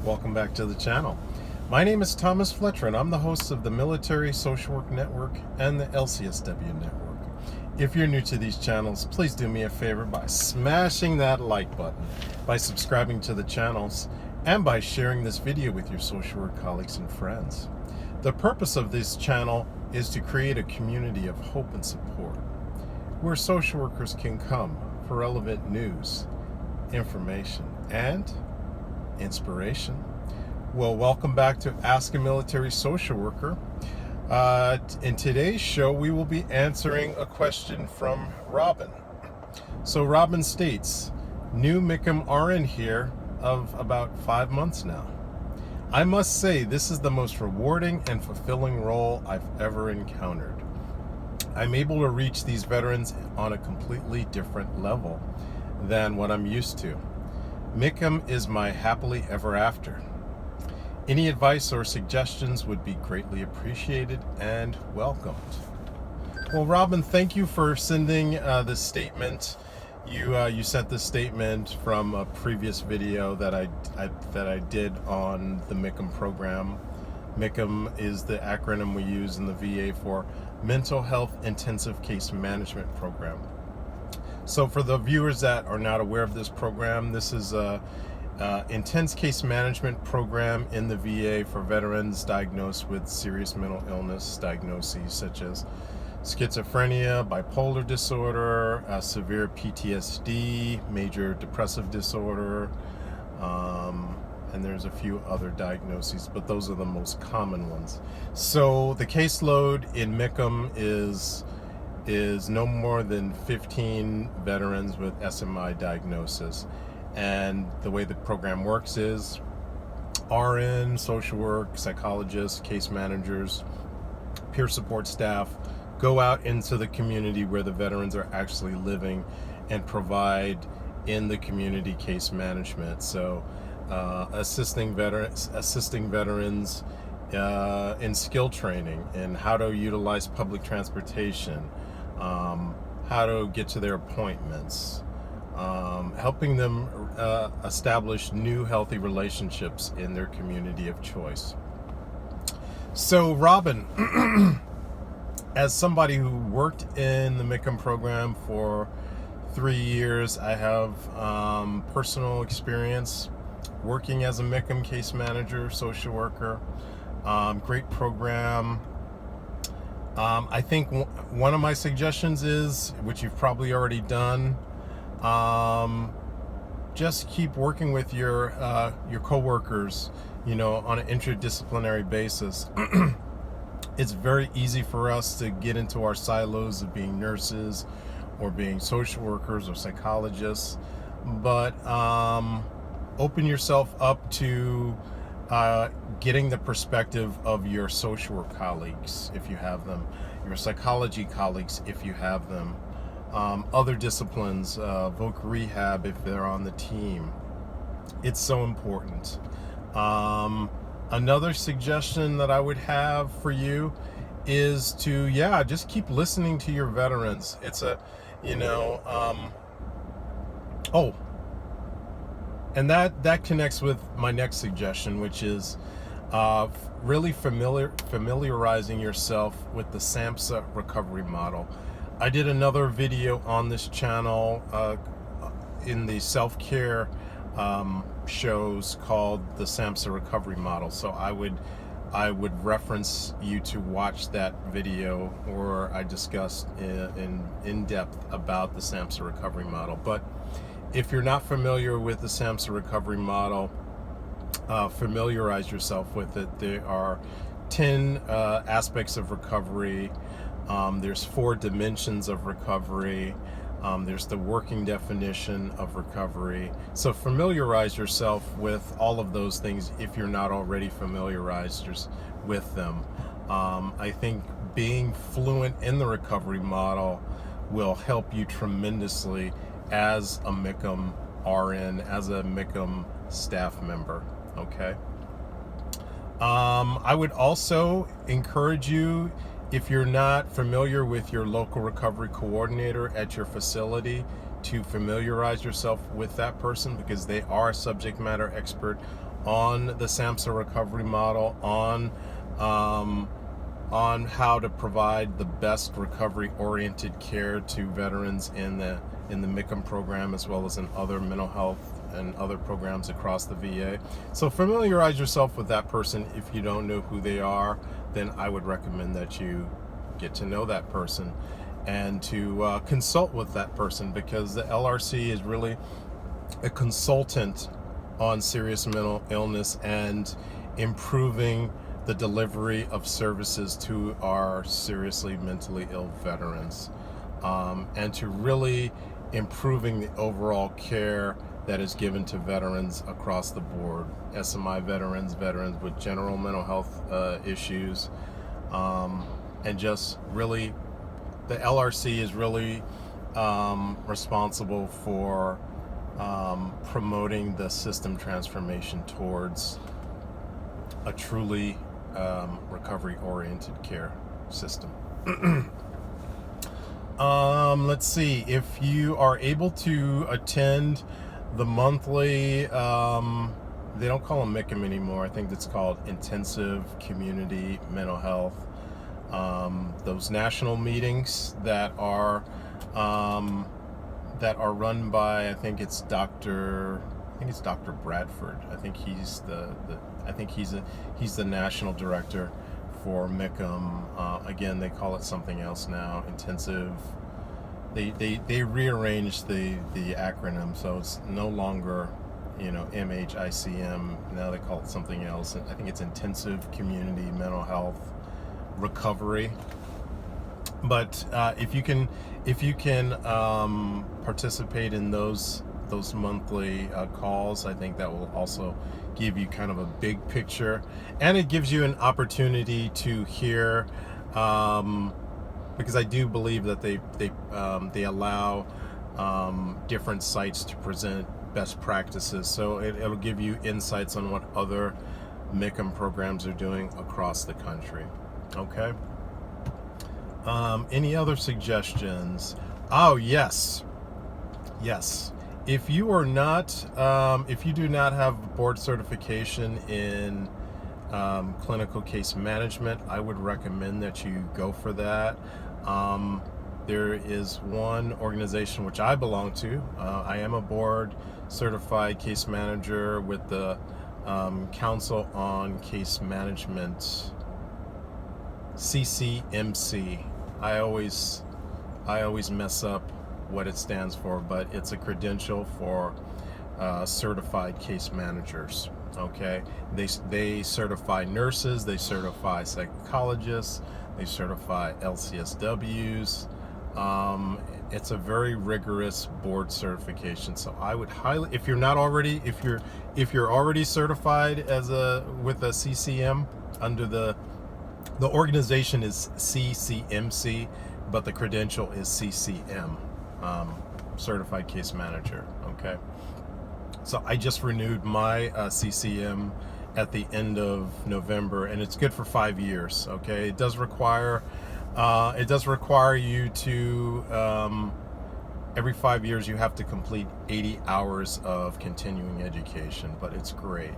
Welcome back to the channel. My name is Thomas Fletcher and I'm the host of the Military Social Work Network and the LCSW Network. If you're new to these channels, please do me a favor by smashing that like button, by subscribing to the channels, and by sharing this video with your social work colleagues and friends. The purpose of this channel is to create a community of hope and support, where social workers can come for relevant news, information, and inspiration. Well, welcome back to Ask a Military Social Worker. In today's show, we will be answering a question from Robin. So Robin states, new MHICM RN here of about 5 months now. I must say this is the most rewarding and fulfilling role I've ever encountered. I'm able to reach these veterans on a completely different level than what I'm used to. MHICM is my happily ever after. Any advice or suggestions would be greatly appreciated and welcomed. Well, Robin, thank you for sending this statement. You sent this statement from a previous video that I did on the MHICM program. MHICM is the acronym we use in the VA for Mental Health Intensive Case Management Program. So for the viewers that are not aware of this program, this is a intense case management program in the VA for veterans diagnosed with serious mental illness diagnoses such as schizophrenia, bipolar disorder, severe PTSD, major depressive disorder, and there's a few other diagnoses, but those are the most common ones. So the caseload in MHICM is no more than 15 veterans with SMI diagnosis. And the way the program works is RN, social work, psychologists, case managers, peer support staff go out into the community where the veterans are actually living and provide in the community case management. So assisting veterans in skill training and how to utilize public transportation, how to get to their appointments, helping them establish new healthy relationships in their community of choice. So Robin, as somebody who worked in the MHICM program for 3 years, I have personal experience working as a MHICM case manager, social worker. Great program. I think one of my suggestions is, which you've probably already done, just keep working with your coworkers, on an interdisciplinary basis. It's very easy for us to get into our silos of being nurses or being social workers or psychologists, but open yourself up to getting the perspective of your social work colleagues, if you have them, your psychology colleagues, if you have them, other disciplines, voc rehab, if they're on the team. It's so important. Another suggestion that I would have for you is to, just keep listening to your veterans. It's and that connects with my next suggestion, which is really familiarizing yourself with the SAMHSA recovery model. I did another video on this channel in the self-care shows called the SAMHSA recovery model. So I would reference you to watch that video where I discussed in depth about the SAMHSA recovery model. But if you're not familiar with the SAMHSA recovery model, familiarize yourself with it. There are 10 aspects of recovery. There's 4 dimensions of recovery. There's the working definition of recovery. So familiarize yourself with all of those things if you're not already familiarized with them. I think being fluent in the recovery model will help you tremendously as a MHICM RN, as a MHICM staff member, okay? I would also encourage you, if you're not familiar with your local recovery coordinator at your facility, to familiarize yourself with that person, because they are a subject matter expert on the SAMHSA recovery model, on how to provide the best recovery-oriented care to veterans in the MHICM program, as well as in other mental health and other programs across the VA. So familiarize yourself with that person. If you don't know who they are, then I would recommend that you get to know that person and to consult with that person, because the LRC is really a consultant on serious mental illness and improving the delivery of services to our seriously mentally ill veterans, and to really improving the overall care that is given to veterans across the board. SMI veterans, veterans with general mental health issues, and just really, the LRC is really responsible for promoting the system transformation towards a truly recovery-oriented care system. Let's see, if you are able to attend the monthly, they don't call them MHICM anymore, I think it's called Intensive Community Mental Health, those national meetings that are run by, I think it's Dr. Bradford. I think he's he's the national director for MHICM. Again, they call it something else now. Intensive. They rearranged the acronym, so it's no longer, MHICM. Now they call it something else. I think it's Intensive Community Mental Health Recovery. But if you can participate in those monthly calls, I think that will also give you kind of a big picture, and it gives you an opportunity to hear, because I do believe that they allow different sites to present best practices, so it'll give you insights on what other MHICM programs are doing across the country. Okay. Any other suggestions? Oh, yes. If you are not, if you do not have board certification in clinical case management, I would recommend that you go for that. There is one organization which I belong to. I am a board certified case manager with the Council on Case Management, CCMC. I always mess up what it stands for, but it's a credential for certified case managers. Okay, they certify nurses, they certify psychologists, they certify LCSWs. It's a very rigorous board certification, so I would highly, if you're already certified with a CCM under the organization is CCMC, but the credential is CCM, Certified Case Manager. Okay, so I just renewed my CCM at the end of November, and it's good for 5 years. Okay, it does require you to every 5 years you have to complete 80 hours of continuing education, but it's great.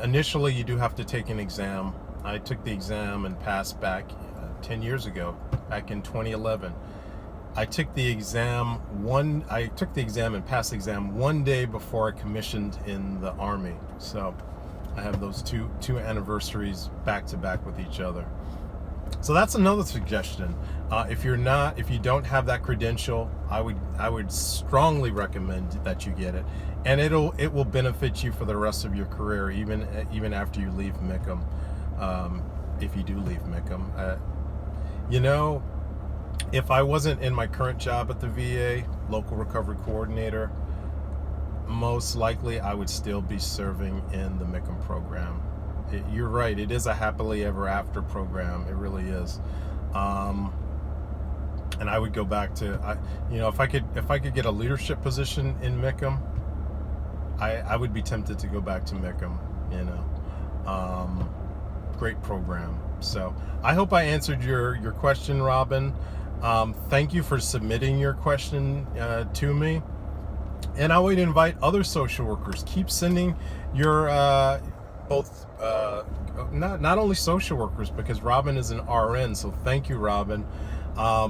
Initially, you do have to take an exam. I took the exam and passed back 10 years ago, back in 2011. I took the exam and passed the exam one day before I commissioned in the Army. So I have those two anniversaries back to back with each other. So that's another suggestion. If you don't have that credential, I would strongly recommend that you get it, and it will benefit you for the rest of your career, even after you leave MHICM. If you do leave MHICM, if I wasn't in my current job at the VA, local recovery coordinator, most likely I would still be serving in the MHICM program. You're right, it is a happily ever after program. It really is. And I would go back to, if I could get a leadership position in MHICM, I would be tempted to go back to MHICM. Great program. So I hope I answered your question, Robin. Thank you for submitting your question to me. And I would invite other social workers. Keep sending your both not only social workers, because Robin is an RN. So thank you, Robin.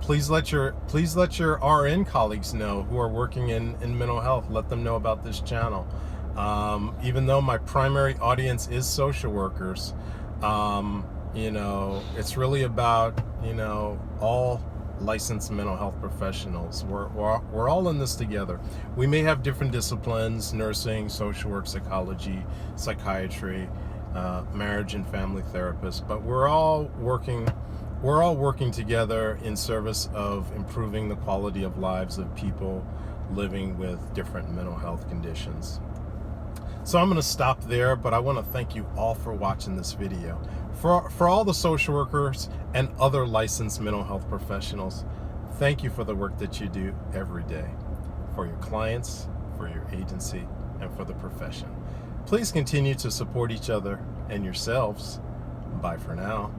Please let your RN colleagues know who are working in mental health. Let them know about this channel. Even though my primary audience is social workers, it's really about all licensed mental health professionals. We're all in this together. We may have different disciplines: nursing, social work, psychology, psychiatry, marriage and family therapists, but we're all working together in service of improving the quality of lives of people living with different mental health conditions. So I'm going to stop there, but I want to thank you all for watching this video. For all the social workers and other licensed mental health professionals, thank you for the work that you do every day for your clients, for your agency, and for the profession. Please continue to support each other and yourselves. Bye for now.